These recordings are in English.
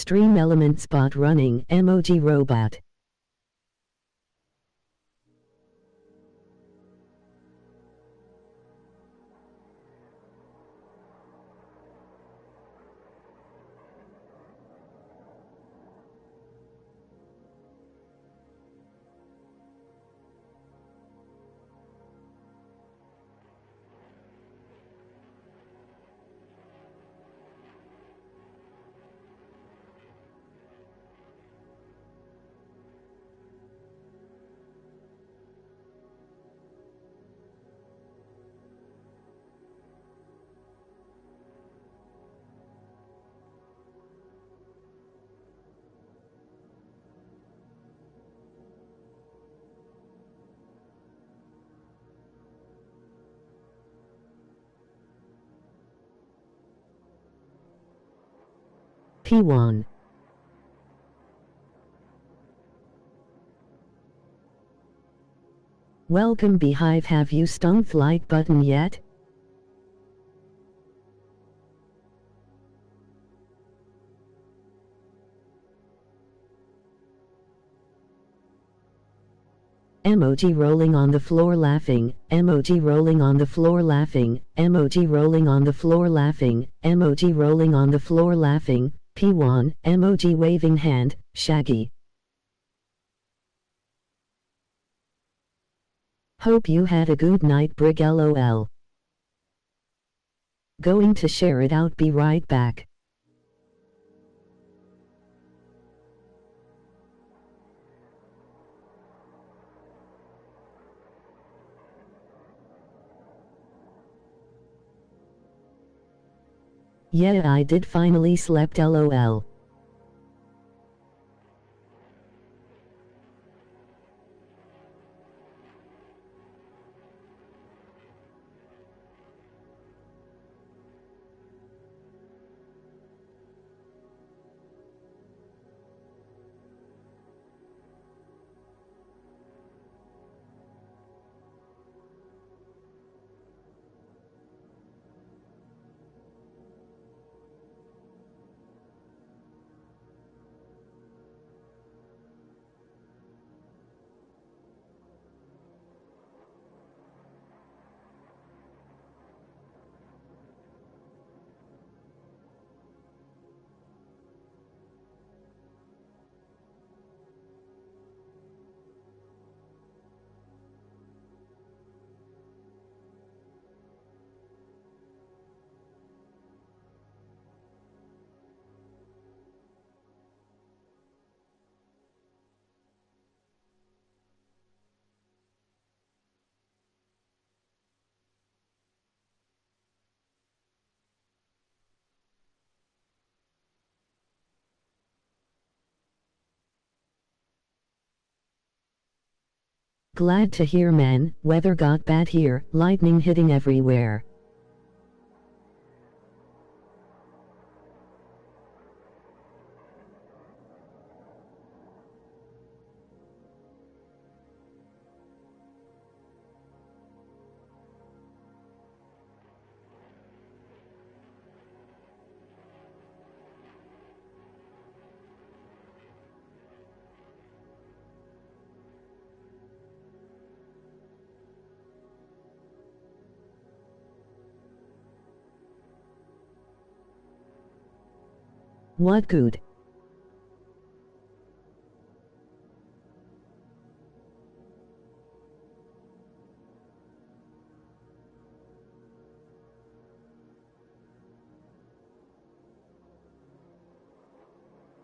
Stream element spot running emoji robot. P1. Welcome Beehive. Have you stung the like button yet? Emoji rolling on the floor laughing, emoji rolling on the floor laughing, emoji rolling on the floor laughing, emoji rolling on the floor laughing, P1, emoji waving hand, Shaggy. Hope you had a good night, Brig LOL. Going to share it out, be right back. Yeah, I did finally slept LOL. Glad to hear, man. Weather got bad here, lightning hitting everywhere. What good?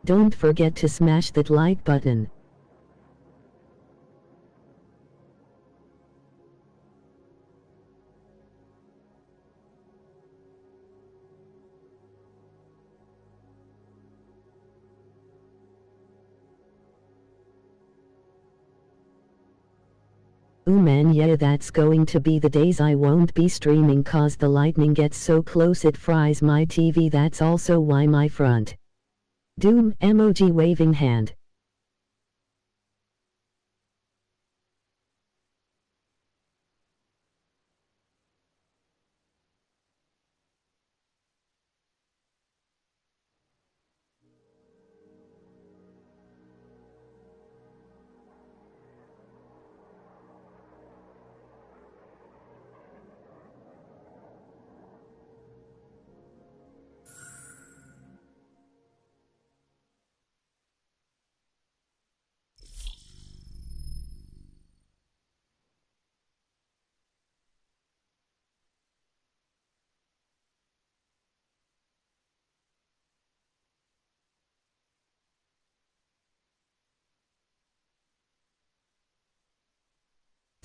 Don't forget to smash that like button. Ooh man, yeah, that's going to be the days I won't be streaming cause the lightning gets so close it fries my TV. That's also why my front Doom emoji waving hand.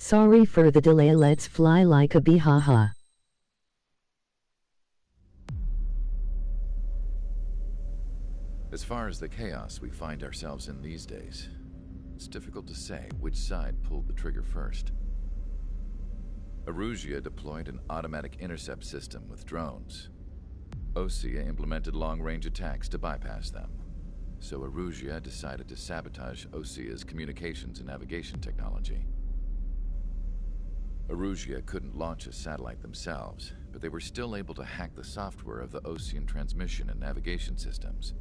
Sorry for the delay, let's fly like a bee, haha. As far as the chaos we find ourselves in these days, it's difficult to say which side pulled the trigger first. Erusia deployed an automatic intercept system with drones. Osea implemented long-range attacks to bypass them. So Erusia decided to sabotage Osea's communications and navigation technology. Erusia couldn't launch a satellite themselves, but they were still able to hack the software of the Osean transmission and navigation systems.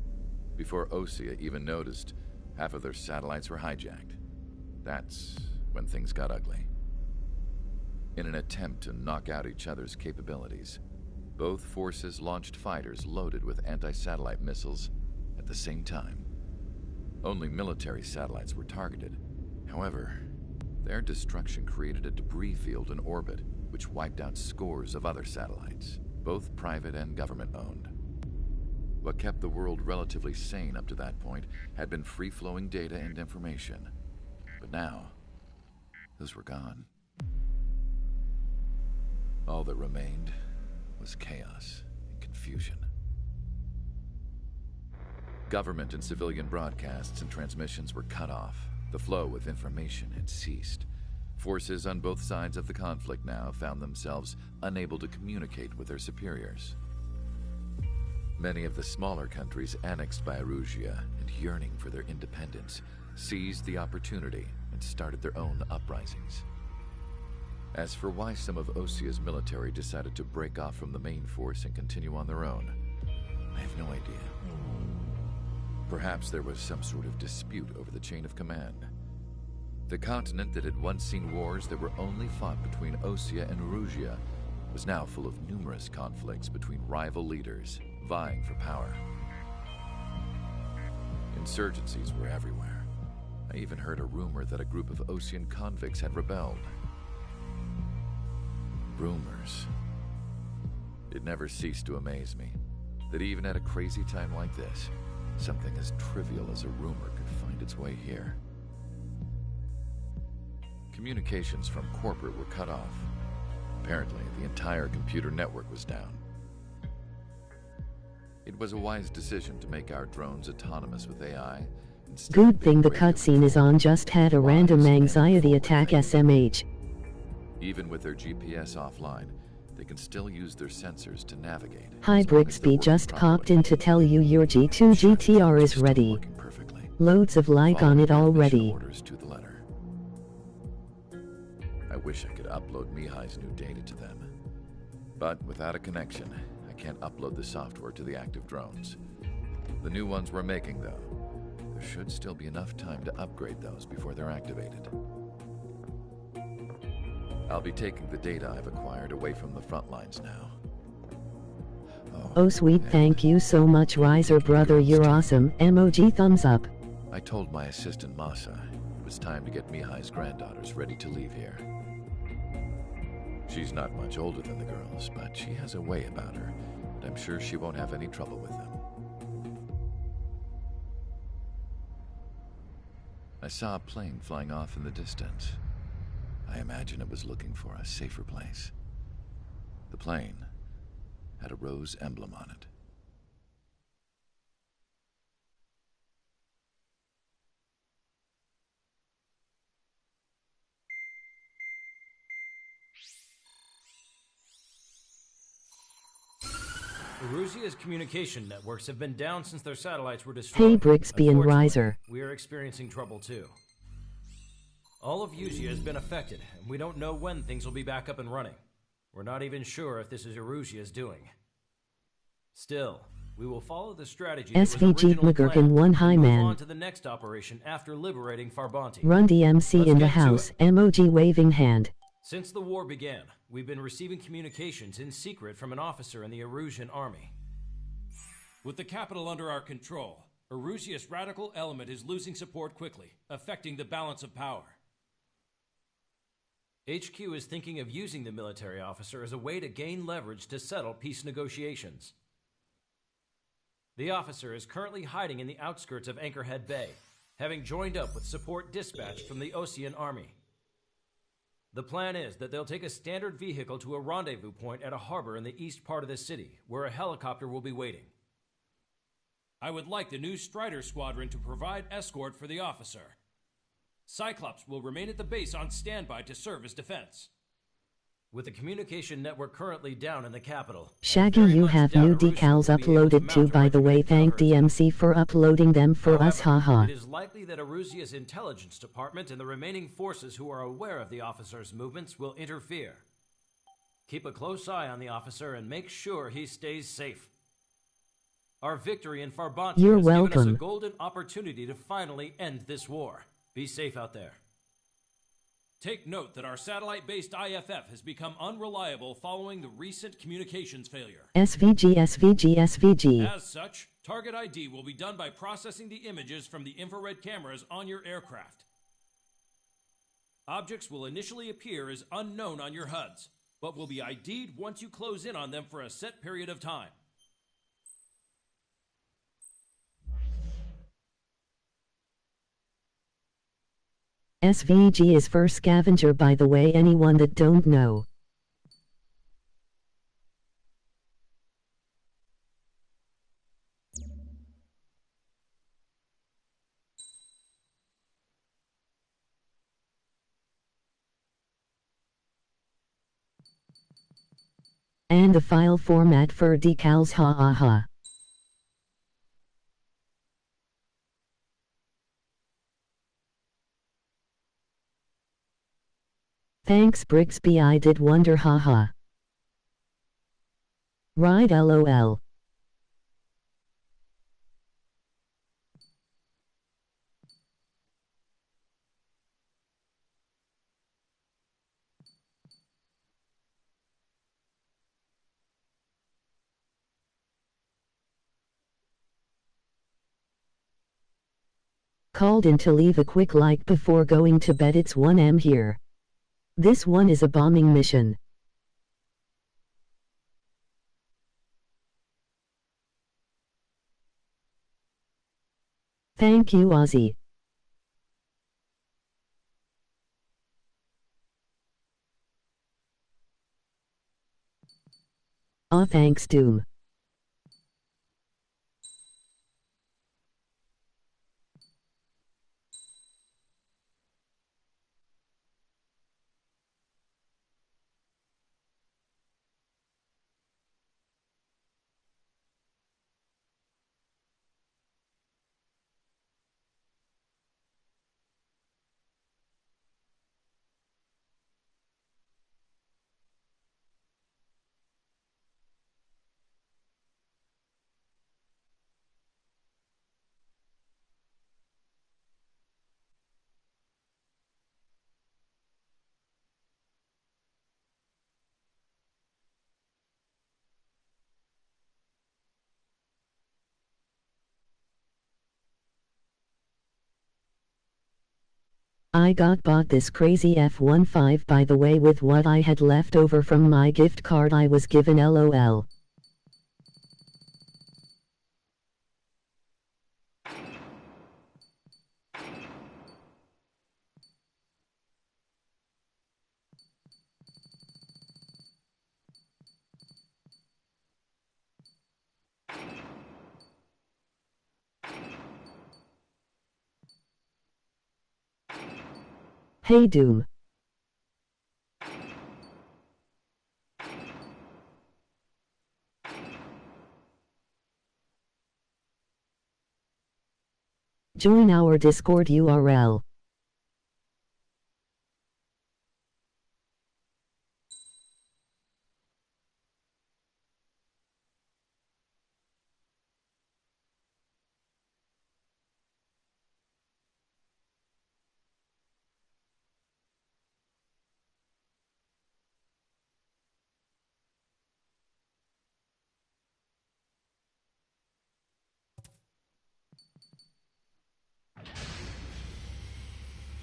Before Osea even noticed, half of their satellites were hijacked. That's when things got ugly. In an attempt to knock out each other's capabilities, both forces launched fighters loaded with anti-satellite missiles at the same time. Only military satellites were targeted. However, their destruction created a debris field in orbit, which wiped out scores of other satellites, both private and government-owned. What kept the world relatively sane up to that point had been free-flowing data and information. But now, those were gone. All that remained was chaos and confusion. Government and civilian broadcasts and transmissions were cut off. The flow of information had ceased. Forces on both sides of the conflict now found themselves unable to communicate with their superiors. Many of the smaller countries annexed by Erusia and yearning for their independence seized the opportunity and started their own uprisings. As for why some of Osea's military decided to break off from the main force and continue on their own, I have no idea. Perhaps there was some sort of dispute over the chain of command. The continent that had once seen wars that were only fought between Osea and Erusia was now full of numerous conflicts between rival leaders vying for power. Insurgencies were everywhere. I even heard a rumor that a group of Osean convicts had rebelled. Rumors. It never ceased to amaze me that even at a crazy time like this, something as trivial as a rumor could find its way here. Communications from corporate were cut off. Apparently, the entire computer network was down. It was a wise decision to make our drones autonomous with AI. Good thing the cutscene is on, just had a random anxiety attack SMH. Even with their GPS offline, they can still use their sensors to navigate. Hi Brigbee, just popped in to tell you your G2 GTR is ready. Loads of like on it already. Orders to the letter. I wish I could upload Mihai's new data to them. But without a connection, I can't upload the software to the active drones. The new ones we're making, though, there should still be enough time to upgrade those before they're activated. I'll be taking the data I've acquired away from the front lines now. Oh sweet, thank you so much Riser brother, you're awesome, emoji thumbs up. I told my assistant Masa it was time to get Mihai's granddaughters ready to leave here. She's not much older than the girls, but she has a way about her, and I'm sure she won't have any trouble with them. I saw a plane flying off in the distance. I imagine it was looking for a safer place. The plane had a rose emblem on it. Erusia's communication networks have been down since their satellites were destroyed. Hey Brigbee and Riser. We are experiencing trouble too. All of Erusia has been affected, and we don't know when things will be back up and running. We're not even sure if this is Erusia's doing. Still, we will follow the strategy SVG McGurkin one high man. Move on to the next operation after liberating Farbanti. Run DMC in the house, emoji waving hand. Since the war began, we've been receiving communications in secret from an officer in the Erusian army. With the capital under our control, Erusia's radical element is losing support quickly, affecting the balance of power. HQ is thinking of using the military officer as a way to gain leverage to settle peace negotiations. The officer is currently hiding in the outskirts of Anchorhead Bay, having joined up with support dispatched from the Osean army. The plan is that they'll take a standard vehicle to a rendezvous point at a harbor in the east part of the city, where a helicopter will be waiting. I would like the new Strider Squadron to provide escort for the officer. Cyclops will remain at the base on standby to serve as defense. With the communication network currently down in the capital, Shaggy, you have new decals uploaded too, by the way. Thank DMC for uploading them for us, haha. It is likely that Erusia's intelligence department and the remaining forces who are aware of the officer's movements will interfere. Keep a close eye on the officer and make sure he stays safe. Our victory in Farbanti You're has given us a welcome. golden opportunity to finally end this war. Be safe out there. Take note that our satellite-based IFF has become unreliable following the recent communications failure. SVG, SVG, SVG. As such, target ID will be done by processing the images from the infrared cameras on your aircraft. Objects will initially appear as unknown on your HUDs, but will be ID'd once you close in on them for a set period of time. SVG is for scavenger, by the way, anyone that don't know. And the file format for decals, ha ha ha. Thanks Brigbee, I did wonder, haha. Right, lol. Called in to leave a quick like before going to bed. It's 1 am here. This one is a bombing mission. Thank you, Ozzy. Aw, thanks, Doom. I got bought this crazy F-15, by the way, with what I had left over from my gift card I was given, lol. Hey Doom. Join our Discord URL.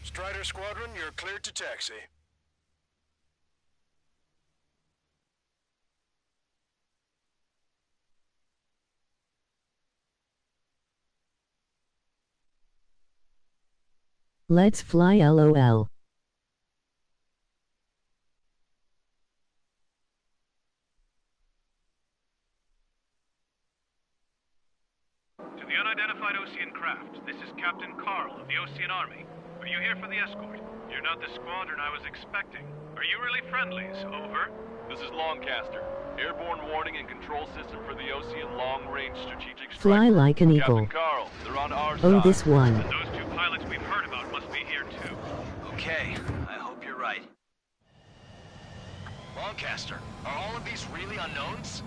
Strider Squadron, you're cleared to taxi. Let's fly, lol. the unidentified Osean craft. This is Captain Carl of the Osean Army. Are you here for the escort? You're not the squadron I was expecting. Are you really friendlies? Over. This is Longcaster. Airborne warning and control system for the Osean long-range strategic strike. Fly like an eagle. Captain Carl, they're on our Oh, side. this one. And those two pilots we've heard about must be here too. Okay, I hope you're right. Longcaster, are all of these really unknowns?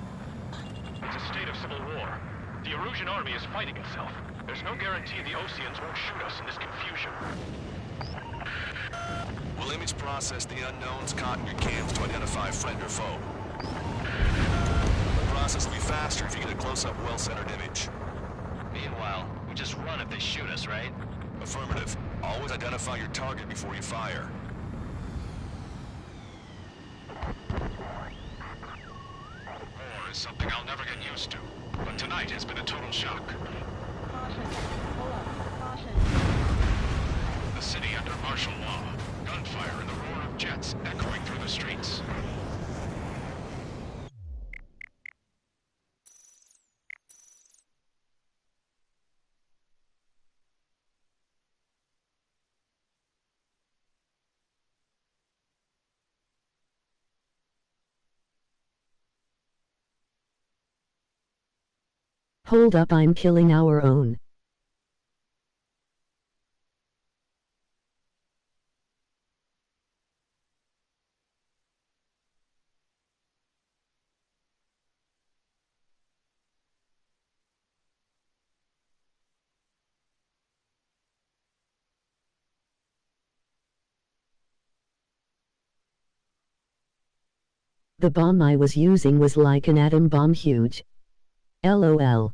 It's a state of civil war. The Erusian army is fighting itself. There's no guarantee the Oseans won't shoot us in this confusion. We'll image process the unknowns caught in your cams to identify friend or foe. The process will be faster if you get a close-up, well-centered image. Meanwhile, we just run if they shoot us, right? Affirmative. Always identify your target before you fire. War is something I'll never get used to. But tonight has been a total shock. Caution. Hold up. Caution. The city under martial law. Gunfire and the roar of jets echoing through the streets. Hold up, I'm killing our own. The bomb I was using was like an atom bomb, huge. LOL.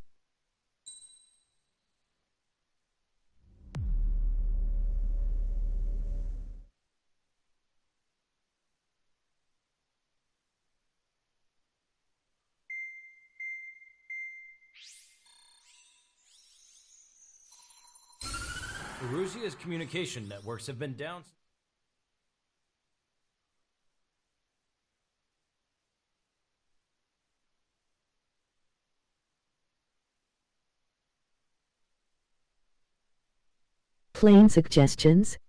Erusia's communication networks have been down. Plain suggestions?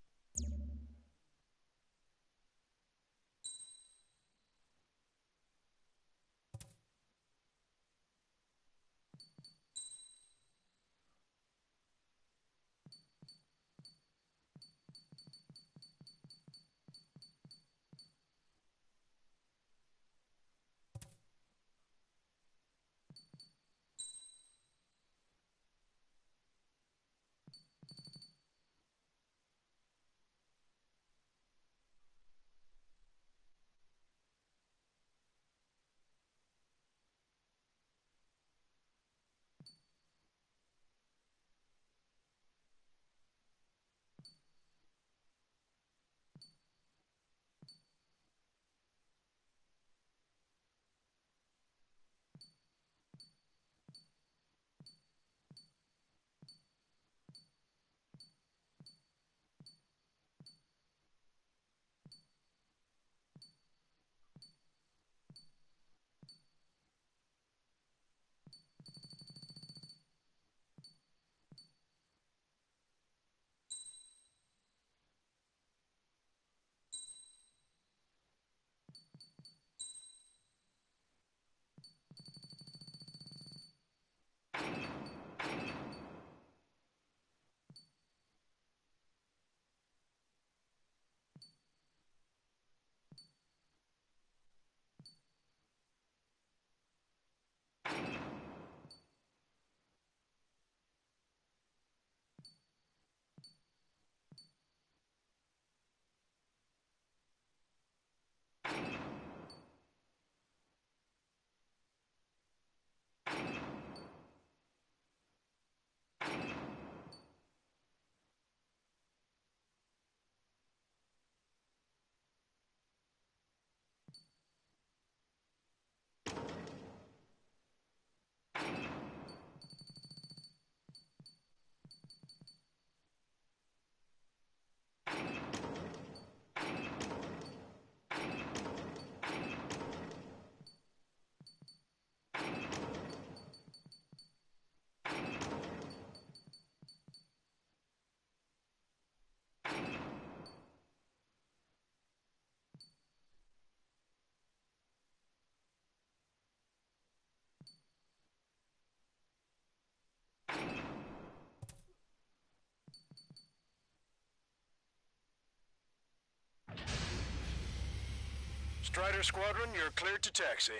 Strider Squadron, you're cleared to taxi.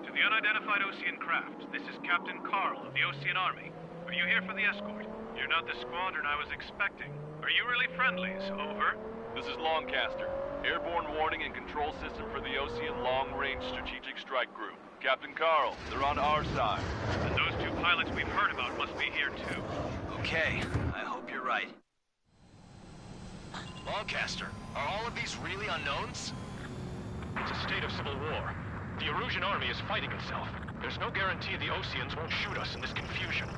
To the unidentified Ocean craft, this is Captain Carl of the Ocean Army. Are you here for the escort? You're not the squadron I was expecting. Are you really friendlies? Over. This is Longcaster. Airborne warning and control system for the Ocean Long Range Strategic Strike Group. Captain Carl, they're on our side. And those two pilots we've heard about must be here too. Okay, I hope you're right. Longcaster, are all of these really unknowns? It's a state of civil war. The Erusian army is fighting itself. There's no guarantee the Oceans won't shoot us in this confusion.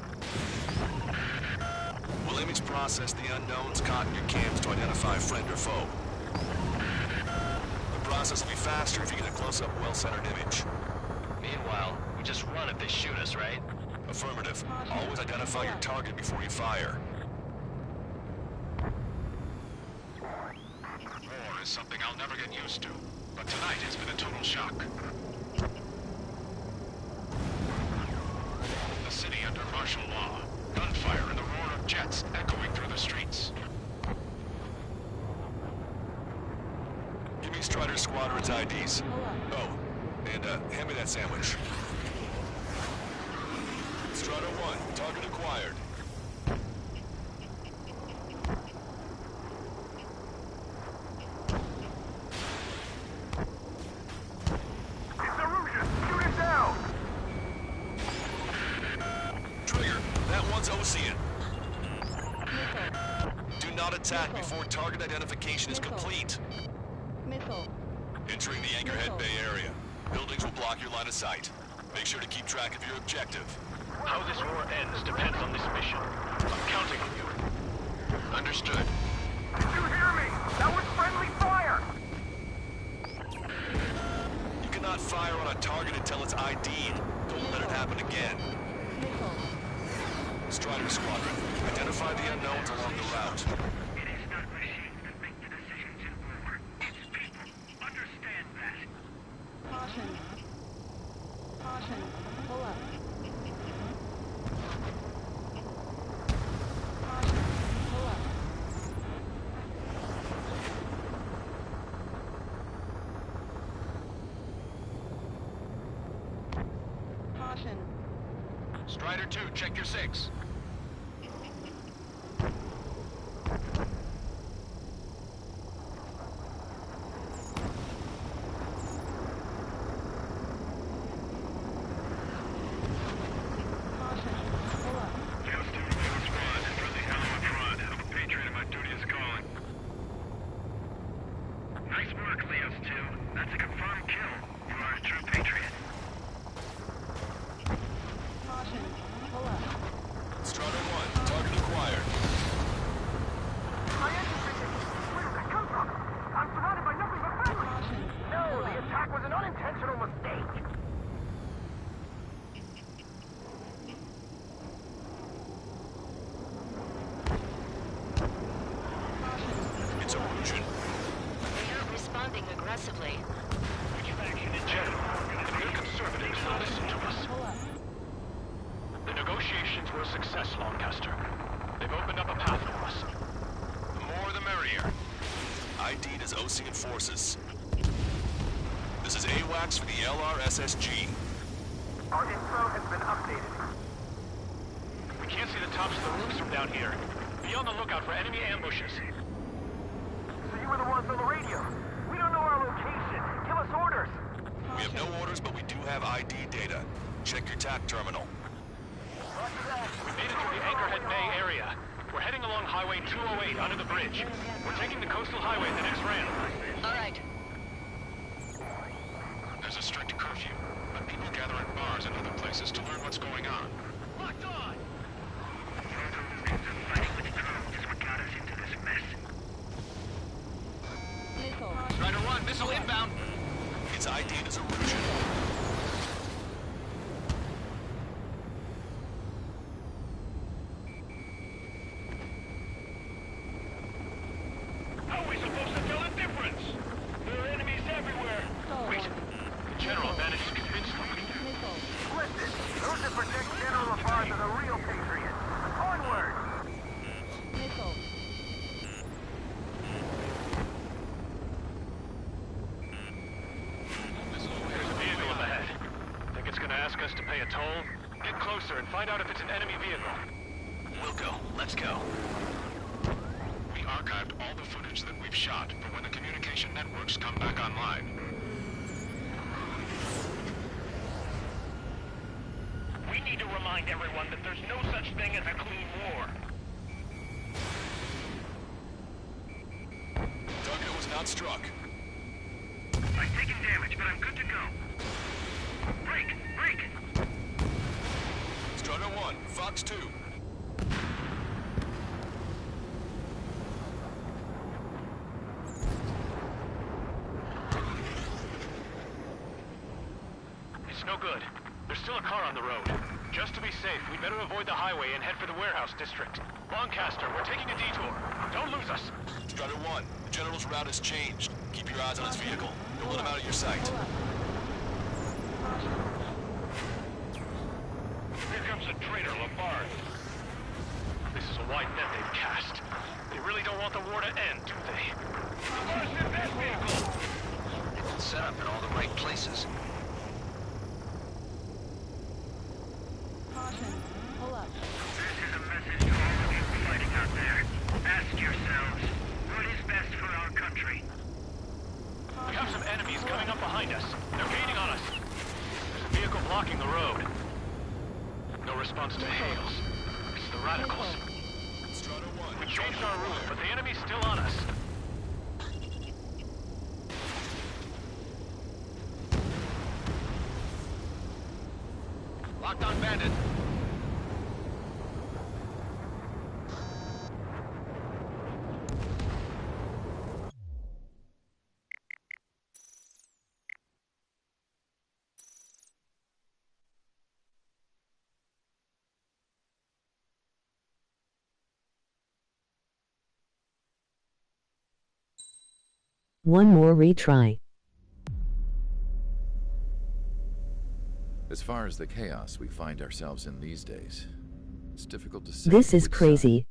We'll image process the unknowns caught in your cams to identify friend or foe. The process will be faster if you get a close-up, well-centered image. Meanwhile, we just run if they shoot us, right? Affirmative. Always identify your target before you fire. War is something I'll never get used to, but tonight has been a total shock. The city under martial law. Gunfire and the roar of jets echoing through the streets. Give me Strider Squadron's IDs. Oh, and hand me that sandwich. Strider 1, target acquired. It's Erusian! Shoot it down! Trigger, that one's Ocean. Do not attack before target identification is complete. Missile. Entering the Anchorhead Bay area. Buildings will block your line of sight. Make sure to keep track of your objective. How this war ends depends on this mission. I'm counting on you. Understood. Did you hear me? That was friendly fire! You cannot fire on a target until it's ID'd. Don't let it happen again. Missile. Strider Squadron, identify the unknowns along the route. It is not machines that make the decisions in war. It's people. Understand that. Caution. Caution. Pull up. Caution. Pull up. Caution. Strider 2, check your 6. Caution. Pull up. Houston, Lewis Squad, friendly fellow in front. I'm a patriot and my duty is calling. Nice work, Leos 2. That's a confirmed kill. You are a true patriot. Caution. Pull up. Strider 1, target acquired. My infantry! Where did that come from? I'm surrounded by nothing but friendly! Caution. No, Pull the up. attack was an unintentional mistake! It's Erusian. They are responding aggressively. We give action in general. If we're conservatives, they'll listen to us. Pull up. The negotiations were a success, Lancaster. They've opened up a path for us. The more the merrier. ID'd as Ocean forces. This is AWACS for the LRSSG. Our info has been updated. We can't see the tops of the roofs from down here. Be on the lookout for enemy ambushes. So you were the ones on the radio. We don't know our location. Give us orders. We have no orders, but we do have ID data. Check your TAC terminal. We made it through the Anchorhead Bay area. We're heading along Highway 208 under the bridge. We're taking the coastal highway the next ramp. All right. There's a strict curfew, but people gather in bars and other places to learn what's going on. Locked on! Fighting with drones is what got us into this mess. Missile. Strider 1, missile inbound! It's ID'd as Erusian. Find out if it's an enemy vehicle. We'll go. Let's go. We archived all the footage that we've shot for when the communication networks come back online. We need to remind everyone that there's no such thing as a clean war. Target was not struck. I'm taking damage, but I'm good to go. Break! Break! Strider 1, Fox 2. It's no good. There's still a car on the road. Just to be safe, we'd better avoid the highway and head for the warehouse district. Lancaster, we're taking a detour. Don't lose us. Strider 1, the General's route has changed. Keep your eyes on his vehicle. Don't let him out of your sight. Here comes a traitor, Labarre. This is a wide net they've cast. They really don't want the war to end, do they? Labarre's in that vehicle! It's set up in all the right places. Caution. Pull up. This is a message to all of you fighting out there. Ask yourselves, what is best for our country? We have some enemies coming up behind us. They're gaining on us. There's a vehicle blocking the road. No response to hails. It's the radicals. Strider 1, We changed our route, but the enemy's still on us. Locked on bandit. One more retry. As far as the chaos we find ourselves in these days, it's difficult to say. This is which crazy.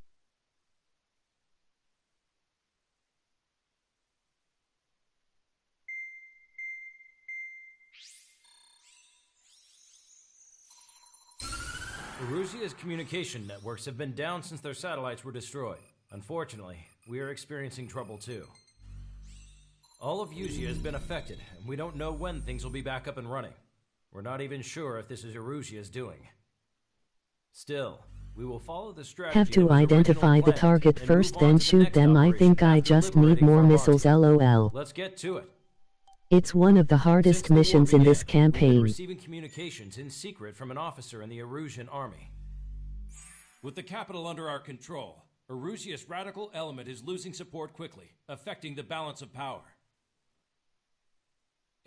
Erusia's communication networks have been down since their satellites were destroyed. Unfortunately, we are experiencing trouble too. All of Usia has been affected, and we don't know when things will be back up and running. We're not even sure if this is Erusia's doing. Still, we will follow the strategy. Have to that was identify originally the planned target and first, move on then to the shoot next them. I operation think I after just need liberating more Farmati. missiles, lol. Let's get to it. It's one of the hardest Since the war missions in this began, we've been campaign. receiving communications in secret from an officer in the Erusian army. With the capital under our control, Erusia's radical element is losing support quickly, affecting the balance of power.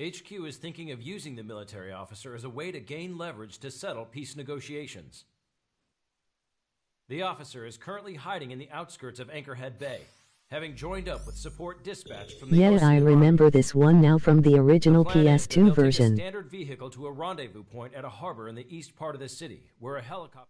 HQ is thinking of using the military officer as a way to gain leverage to settle peace negotiations. The officer is currently hiding in the outskirts of Anchorhead Bay, having joined up with support dispatch from the Yeah, Ocean I Army. remember this one now from the original The plan is that PS2 they'll version. take a standard vehicle to a rendezvous point at a harbor in the east part of the city, where a helicopter...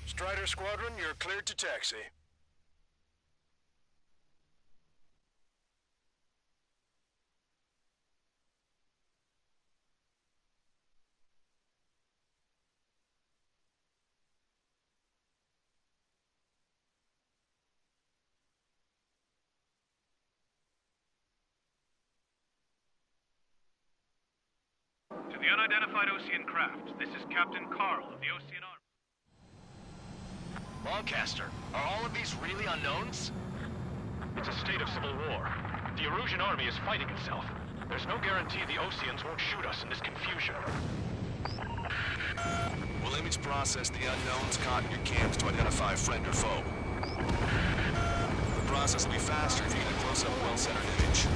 Strider Squadron, you're cleared to taxi. the unidentified Ocean craft. This is Captain Carl of the Ocean Army. Lancaster, are all of these really unknowns? It's a state of civil war. The Erusian army is fighting itself. There's no guarantee the Oceans won't shoot us in this confusion. We'll image process the unknowns caught in your cams to identify friend or foe. The process will be faster if you get a close-up, well-centered image.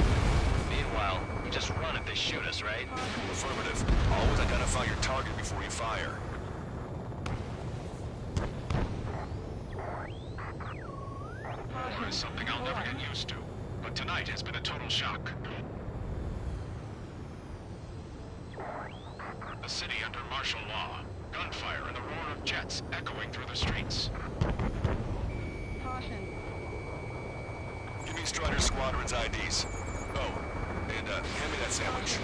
Meanwhile, we just run if they shoot us, right? Affirmative. Always identify your target before you fire. War is something I'll never get used to, but tonight has been a total shock. A city under martial law, gunfire and the roar of jets echoing through the streets. Caution. Give me Strider Squadron's IDs. Oh, and hand me that sandwich.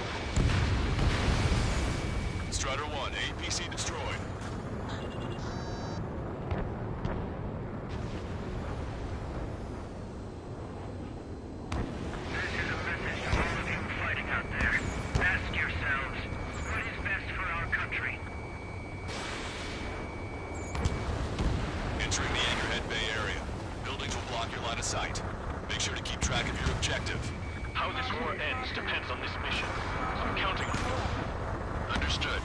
Strider 1, APC destroyed. Sight. Make sure to keep track of your objective. How this war ends depends on this mission. I'm counting on you. Understood.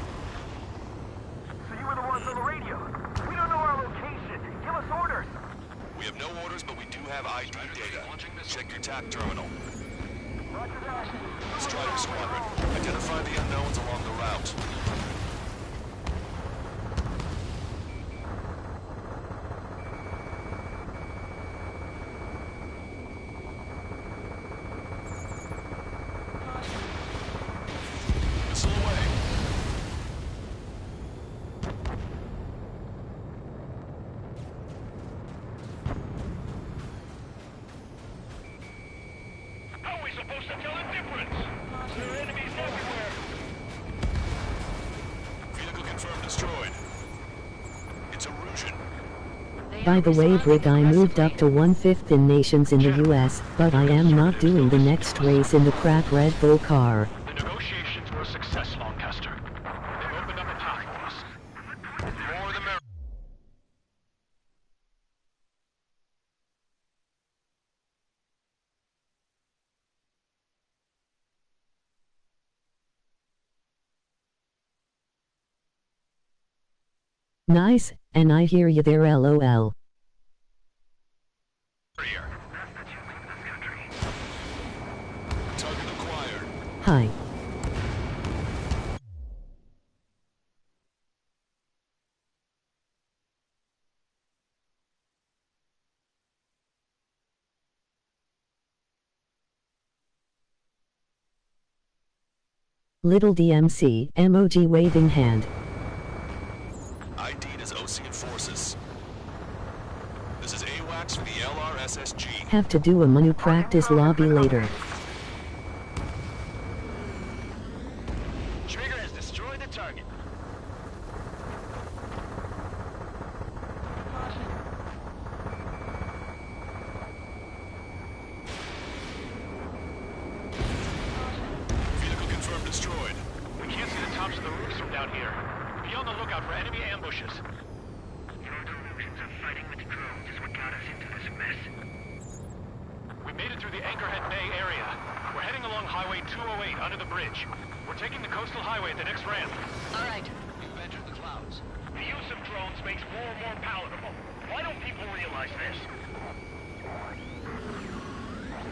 So you were the ones on the radio. We don't know our location. Give us orders. We have no orders, but we do have ID data. Check your TAC terminal. Strider Squadron, identify the unknowns along the route. By the way, Brigbee moved up to 1/5 in nations in the US, but I am not doing the next race in the crap Red Bull car. The negotiations were a success, Lancaster. They've opened up a path for us. More the merrier. Nice, and I hear you there, LOL. Target acquired. Hi. Little DMC, emoji waving hand. ID'd as Ocean Forces. This is AWACS for the LRSSG. Have to do a menu practice lobby later. Trigger has destroyed the target. Vehicle confirmed destroyed. We can't see the tops of the roofs from down here. Be on the lookout for enemy ambushes. Your delusions of fighting with drones is what got us into this mess. We made it through the Anchorhead Bay area. We're heading along Highway 208 under the bridge. We're taking the coastal highway at the next ramp. All right. You've entered the clouds. The use of drones makes war more palatable. Why don't people realize this?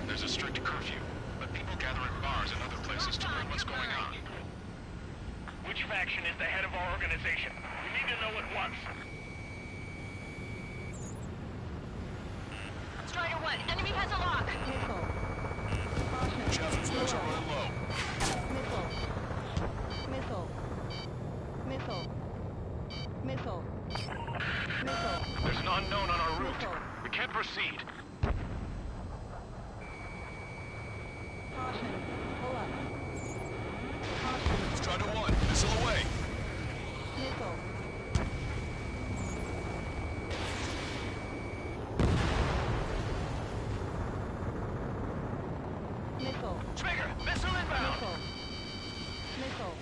There's a strict curfew, but people gather in bars and other places to learn what's going on. Which faction is the head of our organization? We need to know at once. Strider 1, enemy has a lock. Missile. Caution. Traffic flows are running low. Missile. Missile. Missile. Missile. Missile. There's an unknown on our route. Missile. We can't proceed. Caution. Pull up. Caution. Strider 1, missile away. Missile. Missile. Trigger, missile inbound. Missile. Missile.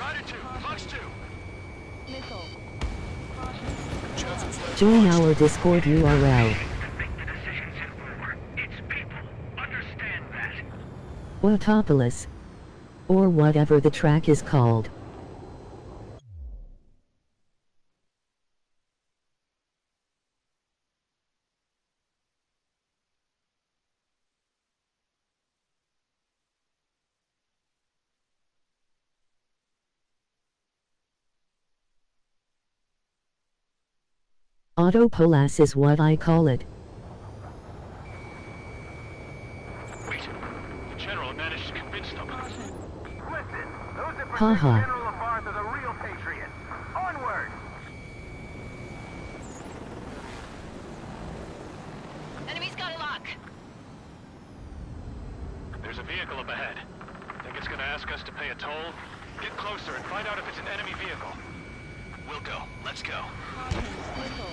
Strider 2, Fox 2. Missile. Caution. Join our Discord URL. Watopolis. Or whatever the track is called. Autopolis is what I call it. Wait, the General managed to convince them. Listen, those that Ha protect ha. General Labarth are the real patriots. Onward! Enemy's got a lock. There's a vehicle up ahead. Think it's gonna ask us to pay a toll? Get closer and find out if it's an enemy vehicle. We'll go. Let's go. Missile.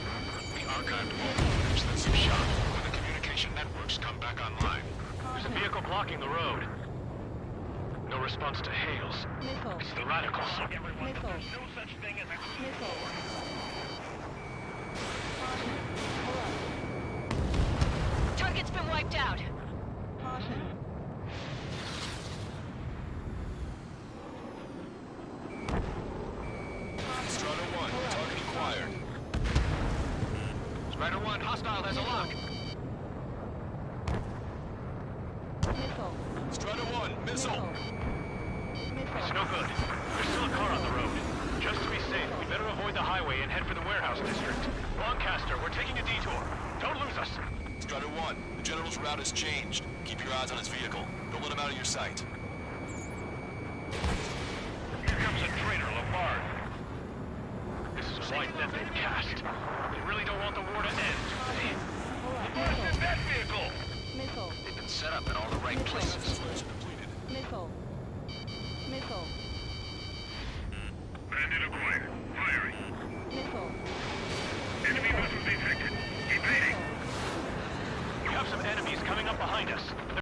We archived all footage that you shot when the communication networks come back online. There's a vehicle blocking the road. No response to hails. Missile. It's the radicals. Missile. No such thing as Missile. Target's been wiped out. Caution. Strider 1, target acquired. Strider 1, hostile has a lock. Missile. Strider 1, missile. It's no good. There's still a car on the road. Just to be safe, we better avoid the highway and head for the warehouse district. Lancaster, we're taking a detour. Don't lose us. Strider 1, the General's route has changed. Keep your eyes on his vehicle. Don't let him out of your sight. Here comes a traitor, Labarth. This is a white net they've cast. They really don't want the war to end, do they? Labarth's in that vehicle! Missile. They've been set up in all the right places. Missile. Missile. Bandit acquired.